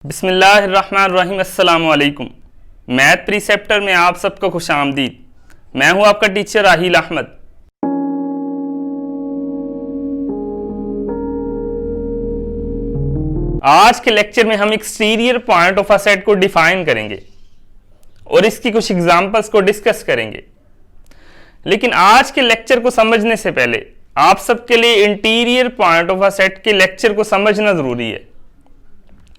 बिस्मिल्लाहिर्रहमानिर्रहीम। अस्सलाम वालेकुम। मैथ प्रीसेप्टर में आप सबको खुशामदीद। मैं हूं आपका टीचर राहील अहमद। आज के लेक्चर में हम exterior point of a set को डिफाइन करेंगे और इसकी कुछ एग्जांपल्स को डिस्कस करेंगे। लेकिन आज के लेक्चर को समझने से पहले आप सबके लिए interior point of a set के लेक्चर को समझना जरूरी है।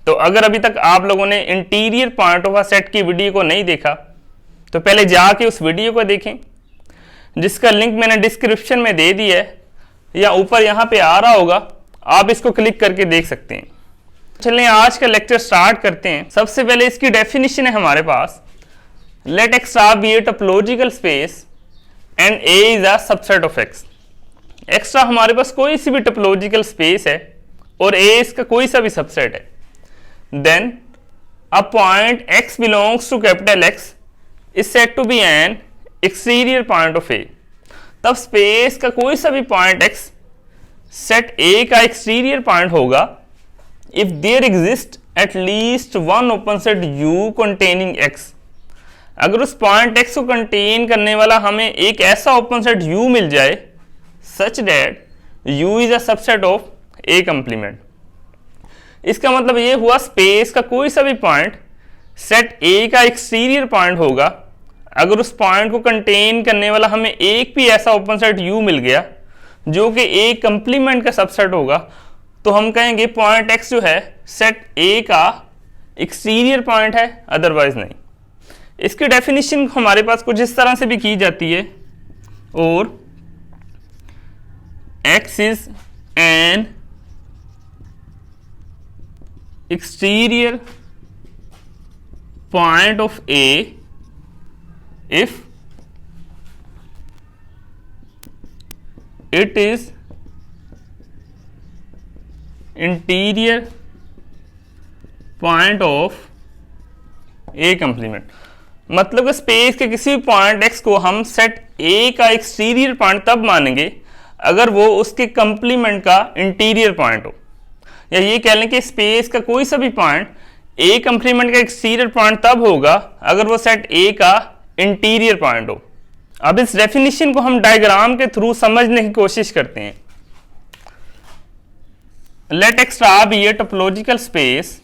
तो अगर अभी तक आप लोगों ने interior point of a set की वीडियो को नहीं देखा तो पहले जाके उस वीडियो को देखें, जिसका लिंक मैंने डिस्क्रिप्शन में दे दिया है या ऊपर यहाँ पे आ रहा होगा, आप इसको क्लिक करके देख सकते हैं। चलिए आज का लेक्चर स्टार्ट करते हैं। सबसे पहले इसकी डेफिनेशन है हमारे पास, let X be a topological space and A is a subset of X. Extra हमारे पास कोई सी भी टोपोलॉजिकल स्पेस है और ए इसका कोई सा भी सबसेट है। Then a point x belongs to capital X is said to be an exterior point of A। तब स्पेस का कोई सा भी पॉइंट x सेट A का एक्सटीरियर पॉइंट होगा if there exist at least one open set U containing X। अगर उस point x को कंटेन करने वाला हमें एक ऐसा ओपन सेट U मिल जाए such that U is a subset of A complement। इसका मतलब ये हुआ स्पेस का कोई सा भी पॉइंट सेट ए का एक्सटीरियर पॉइंट होगा अगर उस पॉइंट को कंटेन करने वाला हमें एक भी ऐसा ओपन सेट यू मिल गया जो कि ए कंप्लीमेंट का सबसेट होगा, तो हम कहेंगे पॉइंट एक्स जो है सेट ए का एक्सटीरियर पॉइंट है, अदरवाइज नहीं। इसकी डेफिनेशन हमारे पास कुछ इस तरह से भी की जाती है, और x is an exterior point of A if it is interior point of A complement। मतलब कि स्पेस के किसी भी पॉइंट x को हम सेट A का एक्सटीरियर पॉइंट तब मानेंगे अगर वो उसके कंप्लीमेंट का इंटीरियर पॉइंट हो, या ये कह लें कि स्पेस का कोई सा भी पॉइंट ए कंप्लीमेंट का एक्सटीरियर पॉइंट तब होगा अगर वो सेट ए का इंटीरियर पॉइंट हो। अब इस डेफिनेशन को हम डायग्राम के थ्रू समझने की कोशिश करते हैं। Let X be a topological space.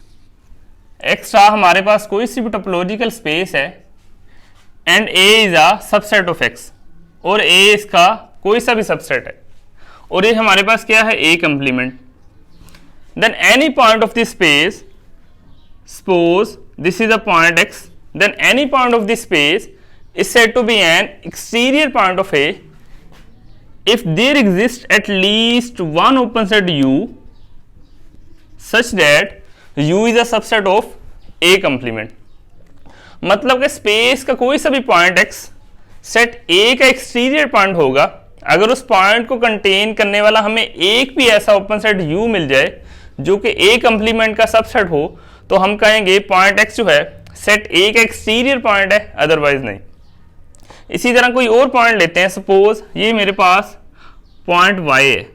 X हमारे पास कोई सी भी टोपोलॉजिकल स्पेस है and A is a subset of X, और ए इसका कोई सा भी सबसेट है, और ये हमारे पास क्या है, A complement. Then any point of this space, suppose this is a point x, then any point of this space is said to be an exterior point of A if there exists at least one open set U such that U is a subset of A complement। मतलब कि space का कोई सा भी point x set A का exterior point होगा अगर उस पॉइंट को कंटेन करने वाला हमें एक भी ऐसा ओपन सेट U मिल जाए जो कि ए कंप्लीमेंट का सबसेट हो, तो हम कहेंगे पॉइंट एक्स जो है सेट ए का एक्सटीरियर पॉइंट है, अदरवाइज नहीं। इसी तरह कोई और पॉइंट लेते हैं, सपोज ये मेरे पास पॉइंट वाई है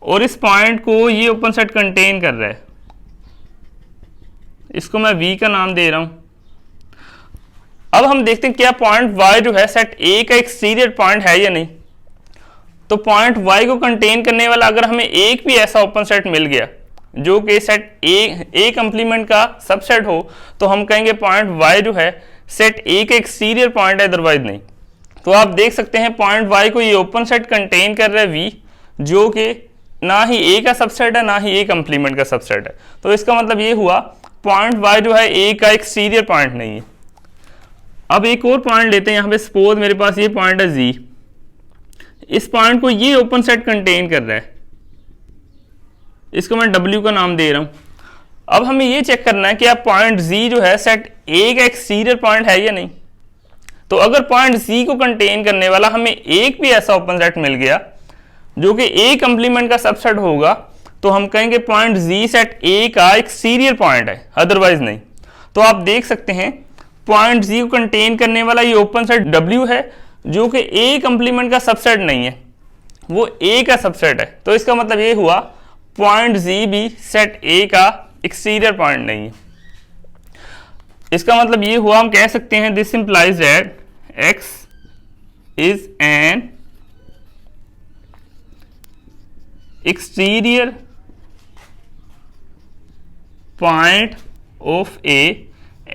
और इस पॉइंट को ये ओपन सेट कंटेन कर रहा है, इसको मैं वी का नाम दे रहा हूं। अब हम देखते हैं क्या पॉइंट वाई जो है सेट ए का एक्सटीरियर पॉइंट है या नहीं। तो पॉइंट y को कंटेन करने वाला अगर हमें एक भी ऐसा ओपन सेट मिल गया जो कि सेट ए कंप्लीमेंट का सबसेट हो, तो हम कहेंगे पॉइंट y जो है सेट ए का एक्सटीरियर पॉइंट है, अदरवाइज नहीं। तो आप देख सकते हैं पॉइंट y को ये ओपन सेट कंटेन कर रहा है v, जो कि ना ही ए का सबसेट है ना ही ए कंप्लीमेंट का सबसेट है। तो इसका मतलब ये हुआ पॉइंट y जो है ए का एक्सटीरियर पॉइंट नहीं है। अब एक और पॉइंट लेते हैं, यहाँ पे सपोज मेरे पास ये पॉइंट है z, इस पॉइंट को ये ओपन सेट कंटेन कर रहा है, इसको मैं W का नाम दे रहा हूं। अब हमें ये चेक करना है कि आप पॉइंट Z जो है सेट A का एक्सटीरियर पॉइंट है या नहीं। तो अगर पॉइंट Z को कंटेन करने वाला हमें एक भी ऐसा ओपन सेट मिल गया जो कि A कंप्लीमेंट का सबसेट होगा, तो हम कहेंगे पॉइंट Z सेट A का एक्सटीरियर पॉइंट है, अदरवाइज नहीं। तो आप देख सकते हैं पॉइंट Z को कंटेन करने वाला ये ओपन सेट W है जो कि ए कंप्लीमेंट का सबसेट नहीं है, वो ए का सबसेट है। तो इसका मतलब ये हुआ पॉइंट जी भी सेट ए का एक्सटीरियर पॉइंट नहीं है। इसका मतलब ये हुआ, हम कह सकते हैं this implies that x is an exterior point of A.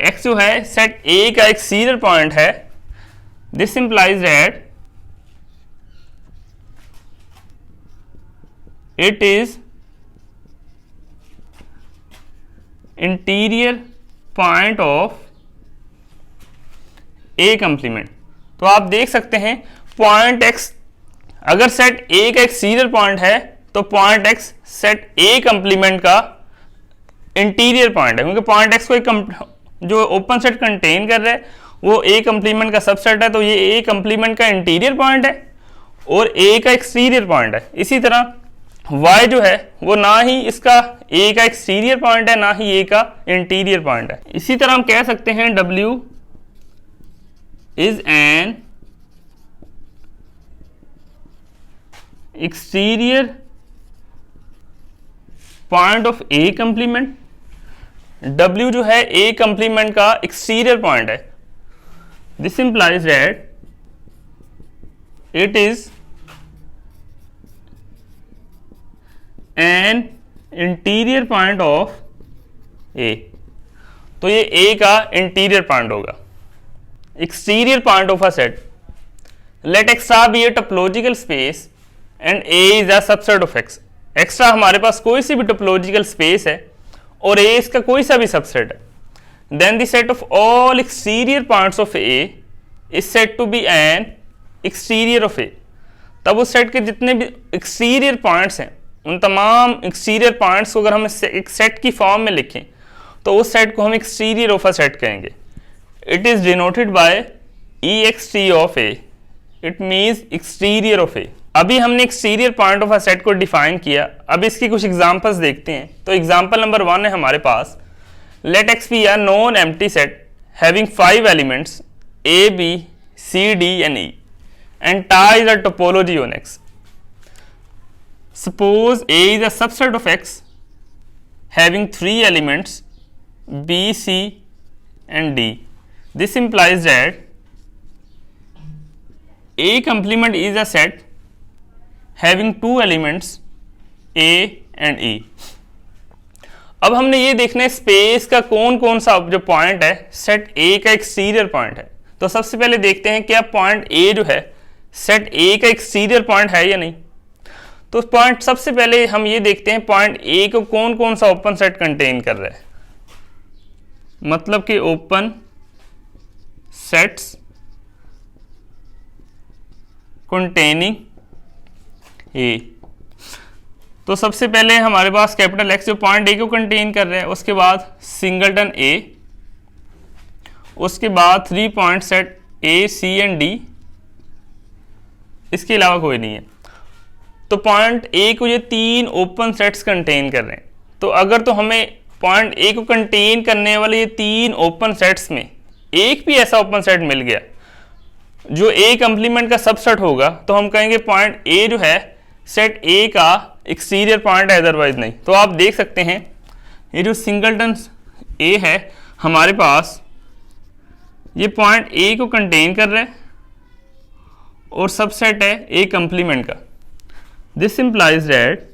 x जो है सेट A का एक्सटीरियर पॉइंट है। This implies that it is interior point of A complement. तो आप देख सकते हैं पॉइंट x अगर सेट A का एक्सटीरियर पॉइंट है तो point x set A complement का इंटीरियर पॉइंट है, क्योंकि पॉइंट x को एक जो ओपन सेट कंटेन कर रहा है वो A कंप्लीमेंट का सबसेट है, तो ये A कंप्लीमेंट का इंटीरियर पॉइंट है और A का एक्सटीरियर पॉइंट है। इसी तरह y जो है वो ना ही इसका A का एक्सटीरियर पॉइंट है ना ही A का इंटीरियर पॉइंट है। इसी तरह हम कह सकते हैं W is an exterior point of A complement. W जो है A कंप्लीमेंट का एक्सटीरियर पॉइंट है। This implies that it is an interior point of A। तो ये A का इंटीरियर पॉइंट होगा। Exterior point of a set, let X be a topological space and A is a subset of X। X हमारे पास कोई सी भी topological space है और A इसका कोई सा भी सबसेट है। Then the set of all exterior points of A is said to be an exterior of A। तब उस सेट के जितने भी एक्सटीरियर पॉइंट्स हैं उन तमाम एक्सटीरियर पॉइंट्स को अगर हम एक सेट की फॉर्म में लिखें तो उस सेट को हम एक्सटीरियर ऑफ अ सेट कहेंगे। It is denoted by EXT of A। It means exterior of A। अभी हमने exterior point of a set को डिफाइन किया। अब इसकी कुछ एग्जांपल्स देखते हैं। तो एग्जांपल नंबर 1 है हमारे पास, let X be a non empty set having 5 elements A, B, C, D and E and tie the topology on X. Suppose A is a subset of X having 3 elements B, C and D. This implies that A complement is a set having 2 elements A and E. अब हमने ये देखना है space का कौन कौन सा जो पॉइंट है सेट A का एक्सटीरियर पॉइंट है। तो सबसे पहले देखते हैं क्या पॉइंट A जो है सेट A का एक्सटीरियर पॉइंट है या नहीं। तो पॉइंट सबसे पहले हम ये देखते हैं पॉइंट A को कौन कौन सा ओपन सेट कंटेन कर रहा है, मतलब कि ओपन सेट्स कंटेनिंग A। तो सबसे पहले हमारे पास कैपिटल X जो पॉइंट A को कंटेन कर रहा है, उसके बाद सिंगलटन A, उसके बाद 3 point set A, C and D, इसके अलावा कोई नहीं है। तो पॉइंट A को ये 3 ओपन सेट्स कंटेन कर रहे हैं। तो अगर तो हमें पॉइंट A को कंटेन करने वाले ये 3 ओपन सेट्स में एक भी ऐसा ओपन सेट मिल गया जो A कंप्लीमेंट का सबसेट होगा तो हम कहेंगे पॉइंट A जो है सेट A का एक्सटीरियर पॉइंट है, अदरवाइज नहीं। तो आप देख सकते हैं ये जो सिंगलटन A है हमारे पास ये पॉइंट A को कंटेन कर रहा है और सबसेट है A कंप्लीमेंट का। This implies that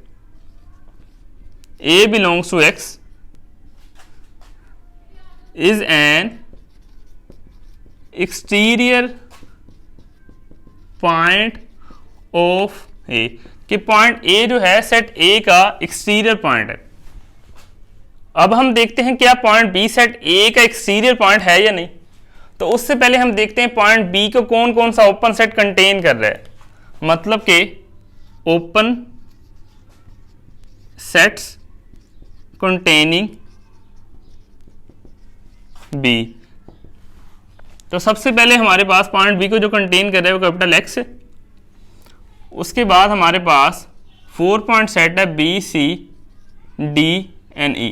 A belongs to X is an exterior point of A, कि पॉइंट A जो है सेट A का एक्सटीरियर पॉइंट है। अब हम देखते हैं क्या पॉइंट B सेट A का एक्सटीरियर पॉइंट है या नहीं। तो उससे पहले हम देखते हैं पॉइंट B को कौन कौन सा ओपन सेट कंटेन कर रहा है, मतलब कि ओपन सेट्स कंटेनिंग B। तो सबसे पहले हमारे पास पॉइंट B को जो कंटेन कर रहा है वो कैपिटल X है। उसके बाद हमारे पास 4 पॉइंट सेट है B, C, D and E।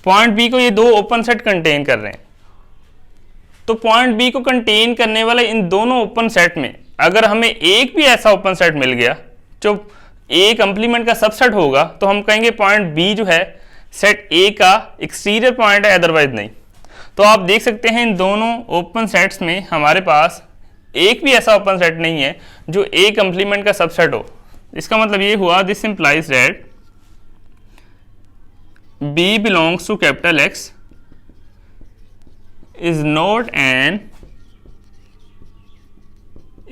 Point B को ये 2 ओपन सेट कंटेन कर रहे हैं। तो पॉइंट B को कंटेन करने वाले इन दोनों ओपन सेट में अगर हमें एक भी ऐसा ओपन सेट मिल गया जो A कंप्लीमेंट का सबसेट होगा तो हम कहेंगे पॉइंट B जो है सेट ए का एक्सटीरियर पॉइंट है, अदरवाइज नहीं। तो आप देख सकते हैं इन दोनों ओपन सेट्स में हमारे पास एक भी ऐसा ओपन सेट नहीं है जो ए कंप्लीमेंट का सबसेट हो। इसका मतलब ये हुआ this implies that B belongs to capital X is not an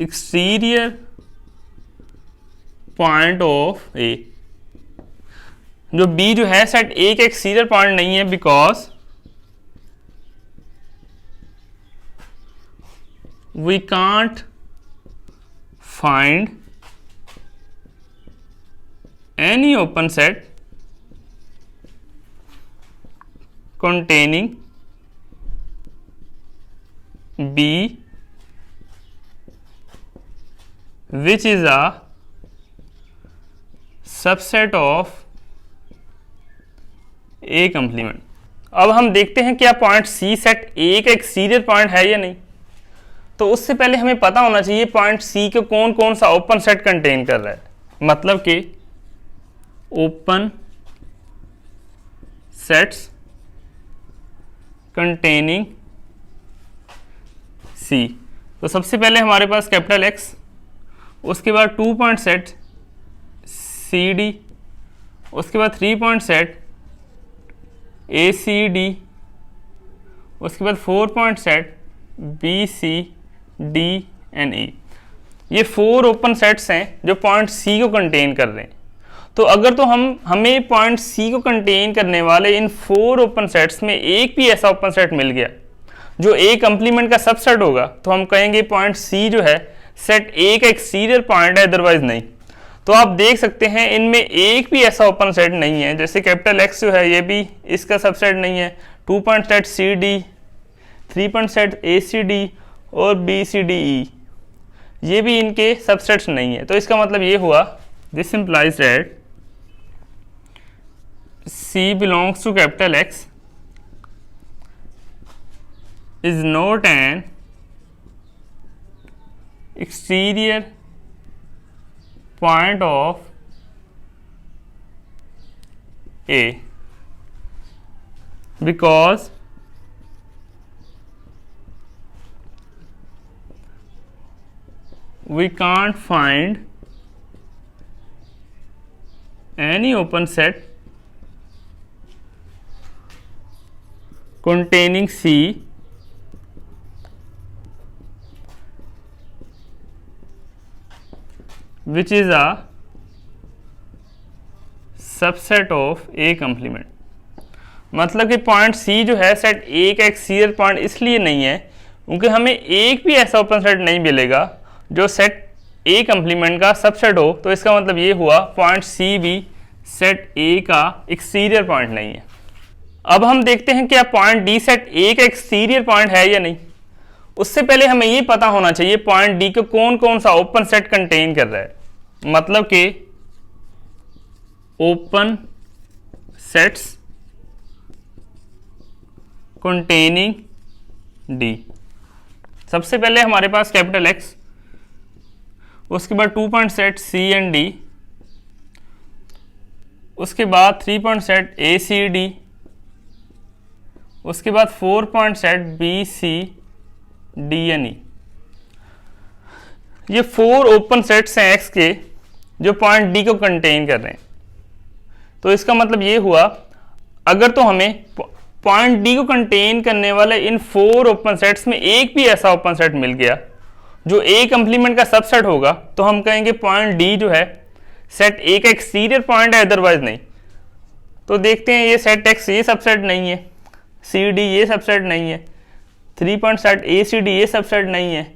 exterior point of A। जो B जो है सेट A का एक्सटीरियर पॉइंट नहीं है because we can't find any open set containing B which is a subset of A complement। अब हम देखते हैं क्या पॉइंट C सेट A का एक्सटीरियर पॉइंट है या नहीं। तो उससे पहले हमें पता होना चाहिए पॉइंट C को कौन कौन सा ओपन सेट कंटेन कर रहा है, मतलब कि ओपन सेट्स कंटेनिंग C। तो सबसे पहले हमारे पास कैपिटल X, उसके बाद 2 पॉइंट सेट CD, उसके बाद 3 पॉइंट सेट ACD, उसके बाद 4 point set BCD and E। ये 4 ओपन सेट्स हैं जो पॉइंट C को कंटेन कर रहे हैं। तो अगर तो हमें पॉइंट C को कंटेन करने वाले इन 4 ओपन सेट्स में एक भी ऐसा ओपन सेट मिल गया जो A कंप्लीमेंट का सबसेट होगा, तो हम कहेंगे पॉइंट C जो है सेट A का एक्सटीरियर पॉइंट है, अदरवाइज नहीं। तो आप देख सकते हैं इनमें एक भी ऐसा ओपन सेट नहीं है, जैसे कैपिटल X जो है ये भी इसका सबसेट नहीं है, 2 point set CD, 3 point set ACD और BCDE ये भी इनके सबसेट्स नहीं है। तो इसका मतलब ये हुआ this implies that C belongs to capital X is not an exterior point of A because we can't find any open set containing C which is a subset of A complement. मतलब कि point C जो है set A का exterior point इसलिए नहीं है क्योंकि हमें एक भी ऐसा ओपन सेट नहीं मिलेगा जो सेट A कंप्लीमेंट का सबसेट हो। तो इसका मतलब ये हुआ पॉइंट C भी सेट A का एक्सटीरियर पॉइंट नहीं है। अब हम देखते हैं क्या पॉइंट D सेट A का एक्सटीरियर पॉइंट है या नहीं। उससे पहले हमें ये पता होना चाहिए पॉइंट D को कौन कौन सा ओपन सेट कंटेन कर रहा है, मतलब कि ओपन सेट्स कंटेनिंग D। सबसे पहले हमारे पास कैपिटल X, उसके बाद 2 point set C and D, उसके बाद 3 पॉइंट सेट ACD, उसके बाद 4 point set BCD and E। ये 4 ओपन सेट्स हैं X के जो पॉइंट D को कंटेन कर रहे हैं। तो इसका मतलब ये हुआ अगर तो हमें पॉइंट D को कंटेन करने वाले इन 4 ओपन सेट्स में एक भी ऐसा ओपन सेट मिल गया जो A कंप्लीमेंट का सबसेट होगा, तो हम कहेंगे पॉइंट D जो है सेट A का एक्सटीरियर पॉइंट है, अदरवाइज नहीं। तो देखते हैं ये सेट X ये सबसेट नहीं है, CD ये सबसेट नहीं है, 3 पॉइंट सेट ACD ये सबसेट नहीं है,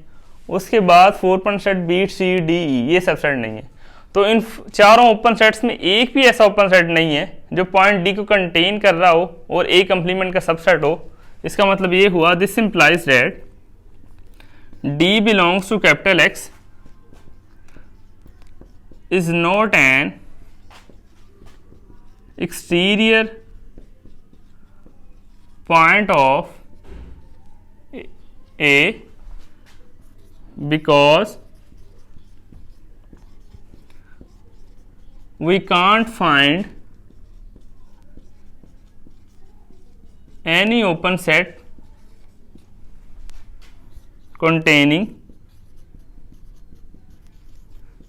उसके बाद 4 पॉइंट सेट BCDE ये सबसेट नहीं है। तो इन चारों ओपन सेट्स में एक भी ऐसा ओपन सेट नहीं है जो पॉइंट D को कंटेन कर रहा हो और A कंप्लीमेंट का सबसेट हो। इसका मतलब ये हुआ this implies that D belongs to capital X is not an exterior point of A because we can't find any open set containing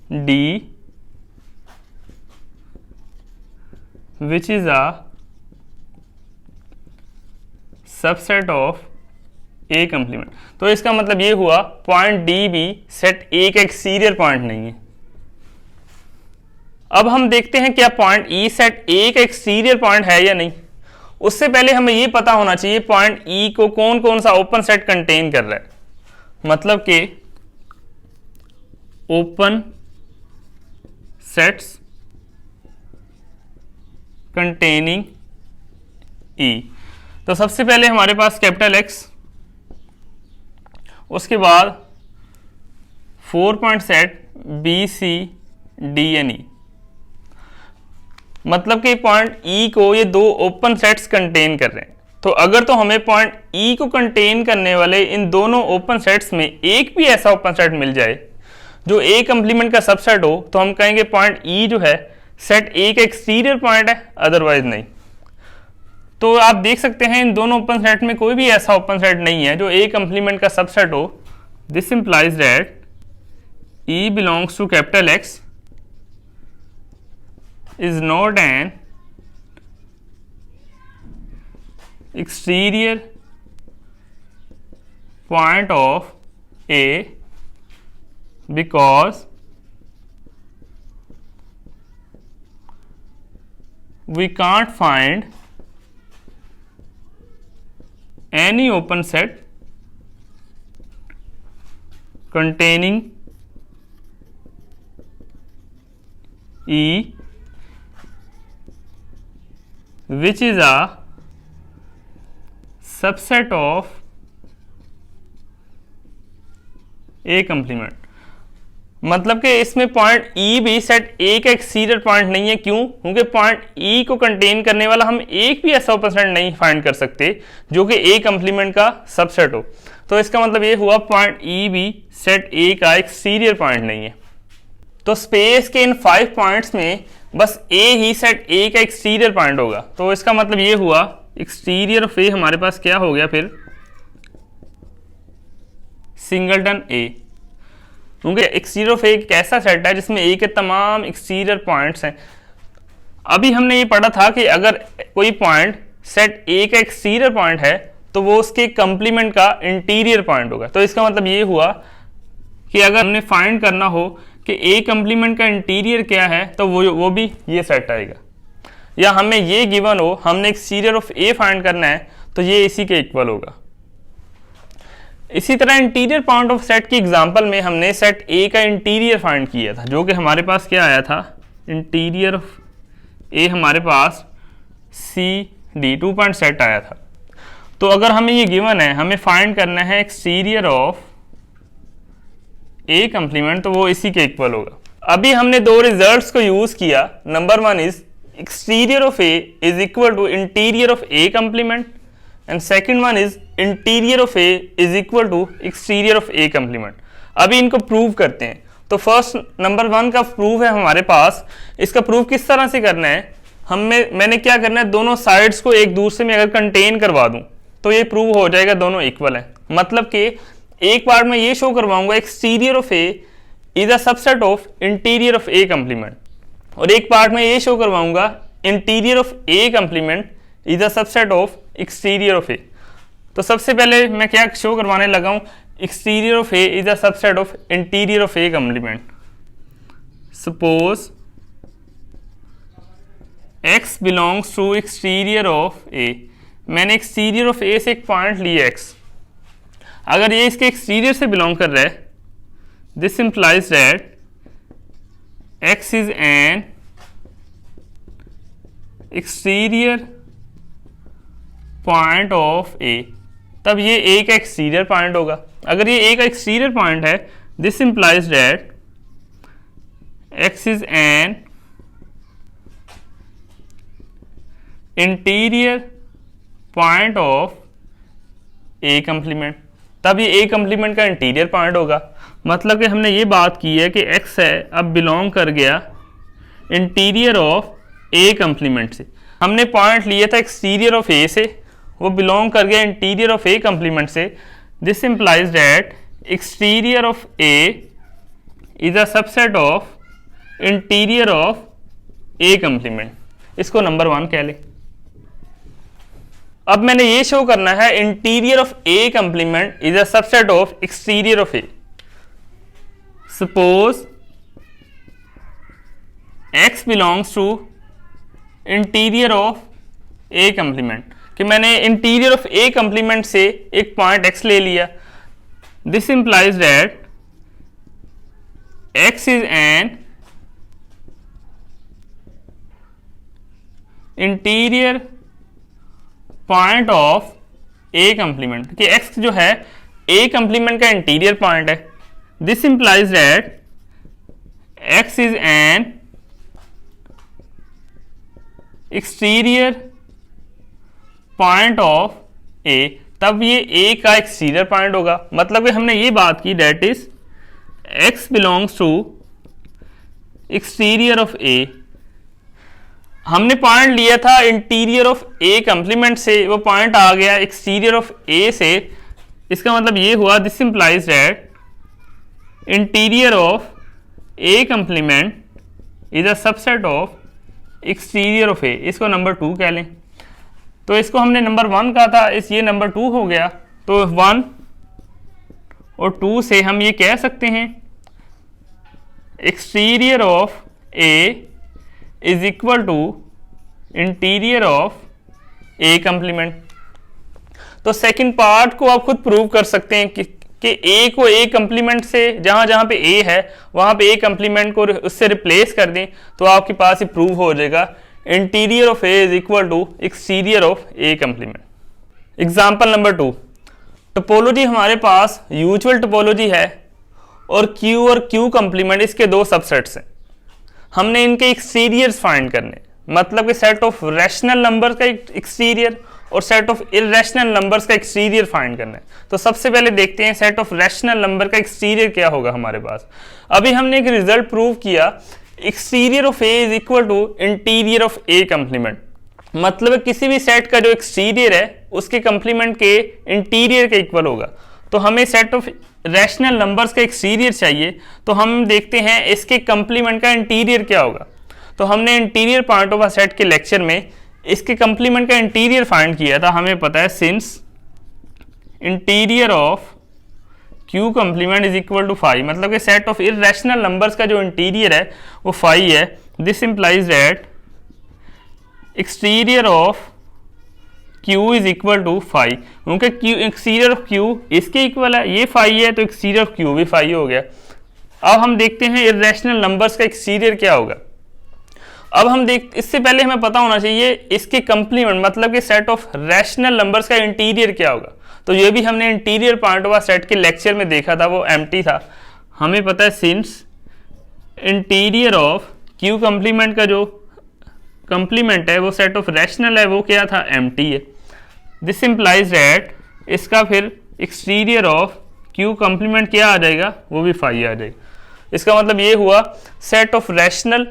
D which is a subset of A complement. तो इसका मतलब ये हुआ point D भी set ए का exterior point नहीं है। अब हम देखते हैं क्या पॉइंट ई सेट ए का एक्सटीरियर पॉइंट है या नहीं। उससे पहले हमें ये पता होना चाहिए पॉइंट ई को कौन कौन सा ओपन सेट कंटेन कर रहा है। मतलब कि ओपन सेट्स कंटेनिंग ई। तो सबसे पहले हमारे पास कैपिटल एक्स, उसके बाद 4 point set B C D and E. मतलब कि पॉइंट ई को ये दो ओपन सेट्स कंटेन कर रहे हैं। तो अगर तो हमें पॉइंट ई को कंटेन करने वाले इन दोनों ओपन सेट्स में एक भी ऐसा ओपन सेट मिल जाए जो ए कंप्लीमेंट का सबसेट हो, तो हम कहेंगे पॉइंट ई जो है सेट ए का एक्सटीरियर पॉइंट है, अदरवाइज नहीं। तो आप देख सकते हैं इन दोनों ओपन सेट में कोई भी ऐसा ओपन सेट नहीं है जो ए कंप्लीमेंट का सबसेट हो। This implies that E belongs to capital X is not an exterior point of A because we can't find any open set containing E which is a subset of A complement। मतलब कि इसमें point ई भी set ए का exterior point नहीं है। क्यों? क्योंकि point ई को कंटेन करने वाला हम एक भी ऐसा ओपन सेट नहीं फाइंड कर सकते जो कि ए कंप्लीमेंट का सबसेट हो। तो इसका मतलब ये हुआ पॉइंट ई भी सेट ए का एक्सटीरियर पॉइंट नहीं है। तो स्पेस के इन 5 पॉइंट्स में बस ए ही सेट ए का एक्सटीरियर पॉइंट होगा। तो इसका मतलब ये हुआ एक्सटीरियर ऑफ ए हमारे पास क्या हो गया फिर, सिंगलटन ए। क्योंकि एक्सटीरियर ऑफ ए एक ऐसा सेट है जिसमें ए के तमाम एक्सटीरियर पॉइंट्स हैं। अभी हमने ये पढ़ा था कि अगर कोई पॉइंट सेट ए का एक्सटीरियर पॉइंट है तो वो उसके कंप्लीमेंट का इंटीरियर पॉइंट होगा। तो इसका मतलब ये हुआ कि अगर हमने फाइंड करना हो कि ए कंप्लीमेंट का इंटीरियर क्या है तो वो भी ये सेट आएगा। या हमें ये गिवन हो, हमने एक्सटीरियर ऑफ ए फाइंड करना है तो ये इसी के इक्वल होगा। इसी तरह इंटीरियर पॉइंट ऑफ सेट की एग्जांपल में हमने सेट ए का इंटीरियर फाइंड किया था, जो कि हमारे पास क्या आया था, इंटीरियर ऑफ ए हमारे पास सी डी 2 पॉइंट सेट आया था। तो अगर हमें ये गिवन है, हमें फाइंड करना है एक्सटीरियर ऑफ ए कंप्लीमेंट, तो वो इसी के इक्वल होगा। अभी हमने दो रिजल्ट्स को यूज किया। Number 1 is exterior of A is equal to interior of A complement and second one is interior of A is equal to exterior of A complement. अभी इनको प्रूव करते हैं। तो फर्स्ट नंबर 1 का proof है हमारे पास। इसका प्रूफ किस तरह से करना है, मैंने क्या करना है, दोनों साइड्स को एक दूसरे में अगर कंटेन करवा दूं तो ये प्रूव हो जाएगा दोनों इक्वल है। मतलब कि एक बार मैं ये शो करवाऊंगा exterior of A is a subset of interior of A complement, और एक पार्ट में ये शो करवाऊंगा interior of A complement is a subset of exterior of A. तो सबसे पहले मैं क्या शो करवाने लगा हूं, exterior of A is a subset of interior of A complement. Suppose x belongs to exterior of A. मैंने एक्सटीरियर ऑफ ए से एक पॉइंट लिया x, अगर ये इसके एक्सटीरियर से बिलोंग कर रहा है, this implies that x is an exterior point of A, तब ये ए का एक्सटीरियर पॉइंट होगा। अगर ये ए का एक्सटीरियर पॉइंट है, this implies that x is an interior point of A complement, तब ये ए कंप्लीमेंट का इंटीरियर पॉइंट होगा। मतलब कि हमने ये बात की है कि x है अब बिलोंग कर गया इंटीरियर ऑफ ए कंप्लीमेंट से। हमने पॉइंट लिया था एक्सटीरियर ऑफ ए से, वो बिलोंग कर गया इंटीरियर ऑफ ए कंप्लीमेंट से। This implies that exterior of A is a subset of interior of A complement. इसको नंबर 1 कह ले। अब मैंने ये शो करना है interior of A complement is a subset of exterior of A. Suppose x belongs to interior of A complement, कि मैंने इंटीरियर ऑफ ए कंप्लीमेंट से एक पॉइंट x ले लिया। This implies that x is an interior point of A complement, कि x जो है A complement का इंटीरियर पॉइंट है। This implies that x is an exterior point of A, तब ये ए का एक्सटीरियर पॉइंट होगा। मतलब कि हमने ये बात की that is x belongs to exterior of A. हमने पॉइंट लिया था इंटीरियर ऑफ ए कंप्लीमेंट से, वो पॉइंट आ गया एक्सटीरियर ऑफ ए से। इसका मतलब ये हुआ this implies that interior of A complement is a subset of exterior of A. इसको नंबर 2 कह लें। तो इसको हमने नंबर 1 कहा था, इस ये नंबर 2 हो गया। तो 1 और 2 से हम ये कह सकते हैं exterior of A is equal to interior of A complement. तो सेकंड पार्ट को आप खुद प्रूव कर सकते हैं कि ए को ए कंप्लीमेंट से, जहां जहां पे ए है वहां पे ए कंप्लीमेंट को उससे रिप्लेस कर दें तो आपके पास ये प्रूव हो जाएगा interior of A is equal to exterior of A complement. Example number 2, topology हमारे पास यूजुअल टोपोलॉजी है और क्यू कंप्लीमेंट इसके 2 सबसेट्स हैं। हमने इनके एक्सटीरियर्स फाइंड करने, मतलब कि सेट ऑफ रैशनल नंबर का एक्सटीरियर और सेट ऑफ इरेशनल नंबर्स का एक्सटीरियर फाइंड करना है। तो सबसे पहले देखते हैं सेट ऑफ रैशनल नंबर का एक्सटीरियर क्या होगा हमारे पास। अभी हमने एक रिजल्ट प्रूव किया exterior of A is equal to interior of A complement, मतलब किसी भी सेट का जो एक्सटीरियर है उसके कंप्लीमेंट के इंटीरियर के इक्वल होगा। तो हमें सेट ऑफ रैशनल नंबर्स का एक्सटीरियर चाहिए, तो हम देखते हैं इसके कंप्लीमेंट का इंटीरियर क्या होगा। तो हमने interior part of a set के लेक्चर में इसके कंप्लीमेंट का इंटीरियर फाइंड किया था। हमें पता है since interior of Q complement is equal to 5, मतलब कि सेट ऑफ इरेशनल नंबर्स का जो इंटीरियर है वो 5 है। This implies that exterior of Q is equal to 5, क्योंकि क्यू एक्सटीरियर ऑफ क्यू इसके इक्वल है, ये 5 है तो एक्सटीरियर ऑफ क्यू भी 5 हो गया। अब हम देखते हैं इरेशनल नंबर्स का एक्सटीरियर क्या होगा। अब हम इससे पहले हमें पता होना चाहिए इसके कंप्लीमेंट, मतलब कि सेट ऑफ रैशनल नंबर्स का इंटीरियर क्या होगा। तो ये भी हमने इंटीरियर पार्ट ऑफ सेट के लेक्चर में देखा था, वो एम्प्टी था। हमें पता है since interior of Q complement का जो कंप्लीमेंट है वो सेट ऑफ रैशनल है, वो क्या था, एम्प्टी है। दिस इंप्लाइज दैट इसका फिर एक्सटीरियर ऑफ क्यू कंप्लीमेंट क्या आ जाएगा, वो भी 5 आ जाएगा। इसका मतलब ये हुआ सेट ऑफ रैशनल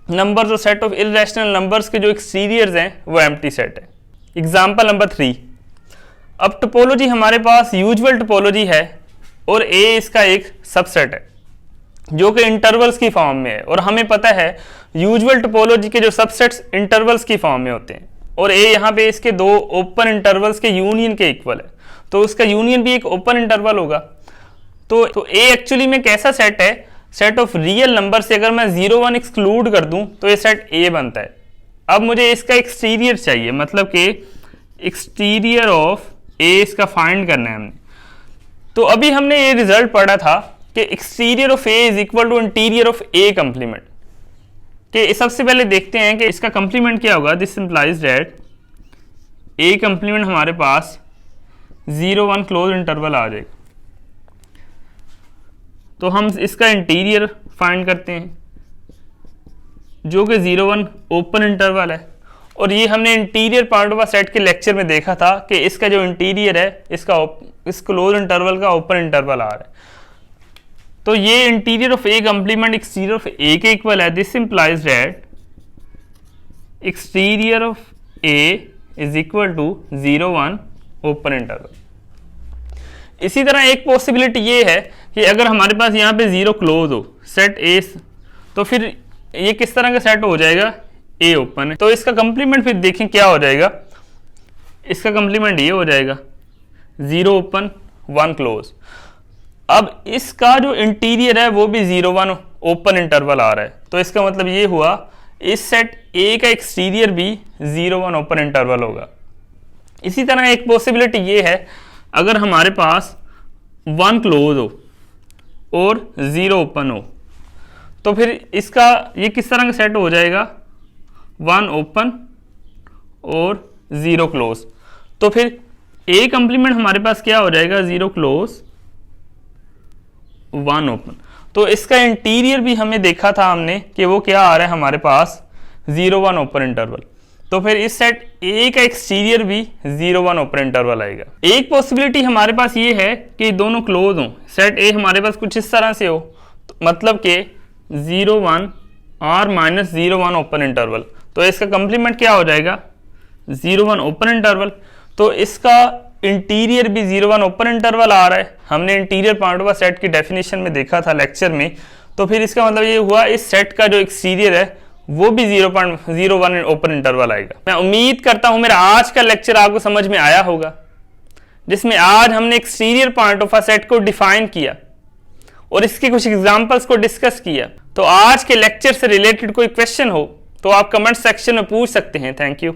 नंबर्स और सेट ऑफ इरेशनल नंबर्स के जो एक्सटीरियर्स हैं वो एम्प्टी सेट है। एग्जाम्पल नंबर 3, अब टोपोलॉजी हमारे पास यूजुअल टोपोलॉजी है और ए इसका एक सबसेट है जो कि इंटरवल्स की फॉर्म में है, और हमें पता है यूजुअल टोपोलॉजी के जो सबसेट्स इंटरवल्स की फॉर्म में होते हैं, और ए यहाँ पे इसके 2 ओपन इंटरवल्स के यूनियन के इक्वल है, तो उसका यूनियन भी एक ओपन इंटरवल होगा। तो ए एक्चुअली में कैसा सेट है, सेट ऑफ रियल नंबर से अगर मैं 0 1 एक्सक्लूड कर दूं तो ये सेट ए बनता है। अब मुझे इसका एक्सटीरियर चाहिए, मतलब कि एक्सटीरियर ऑफ ए इसका फाइंड करना है हमने। तो अभी हमने ये रिजल्ट पढ़ा था कि exterior of A is equal to interior of A complement. कि सबसे पहले देखते हैं कि इसका कंप्लीमेंट क्या होगा। This implies that A complement हमारे पास 0 1 क्लोज इंटरवल आ जाएगा। तो हम इसका इंटीरियर फाइंड करते हैं जो कि 0 1 ओपन इंटरवल है, और ये हमने इंटीरियर पार्ट ऑफ सेट के लेक्चर में देखा था कि इसका जो इंटीरियर है इसका इस क्लोज इंटरवल का ओपन इंटरवल आ रहा है। तो ये interior of A complement exterior of A के इक्वल है। This implies that exterior of A is equal to 0 1 open interval. इसी तरह एक पॉसिबिलिटी ये है कि अगर हमारे पास यहाँ पे 0 क्लोज हो, सेट ए, तो फिर ये किस तरह का सेट हो जाएगा, ए ओपन है। तो इसका कंप्लीमेंट फिर देखें क्या हो जाएगा, इसका कंप्लीमेंट ये हो जाएगा 0 ओपन 1 क्लोज। अब इसका जो इंटीरियर है वो भी 0 1 ओपन इंटरवल आ रहा है, तो इसका मतलब ये हुआ इस सेट ए का एक्सटीरियर भी 0 1 ओपन इंटरवल होगा। इसी तरह एक पॉसिबिलिटी ये है, अगर हमारे पास 1 क्लोज हो और 0 ओपन हो, तो फिर इसका ये किस तरह का सेट हो जाएगा, 1 ओपन और 0 क्लोज। तो फिर ए कंप्लीमेंट हमारे पास क्या हो जाएगा, 0 क्लोज 1 ओपन। तो इसका इंटीरियर भी हमें देखा था हमने कि वो क्या आ रहा है हमारे पास, 0 1 ओपन इंटरवल। तो फिर इस सेट ए का एक्सटीरियर भी 0 1 ओपन इंटरवल आएगा। एक पॉसिबिलिटी हमारे पास ये है कि दोनों क्लोज हों, सेट ए हमारे पास कुछ इस तरह से हो, तो मतलब कि 0 1 और माइनस 0 1 ओपन इंटरवल। तो इसका कंप्लीमेंट क्या हो जाएगा, 0 1 ओपन इंटरवल। तो इसका इंटीरियर भी 0 1 ओपन इंटरवल आ रहा है, हमने इंटीरियर पॉइंट ऑफ सेट की डेफिनेशन में देखा था लेक्चर में। तो फिर इसका मतलब ये हुआ इस सेट का जो एक्सटीरियर है वो भी 0.01 ओपन इंटरवल आएगा। मैं उम्मीद करता हूं मेरा आज का लेक्चर आपको समझ में आया होगा, जिसमें आज हमने एक्सटीरियर पॉइंट ऑफ सेट को डिफाइन किया और इसके कुछ एग्जांपल्स को डिस्कस किया। तो आज के लेक्चर से रिलेटेड कोई क्वेश्चन हो तो आप कमेंट सेक्शन में पूछ सकते हैं। Thank you.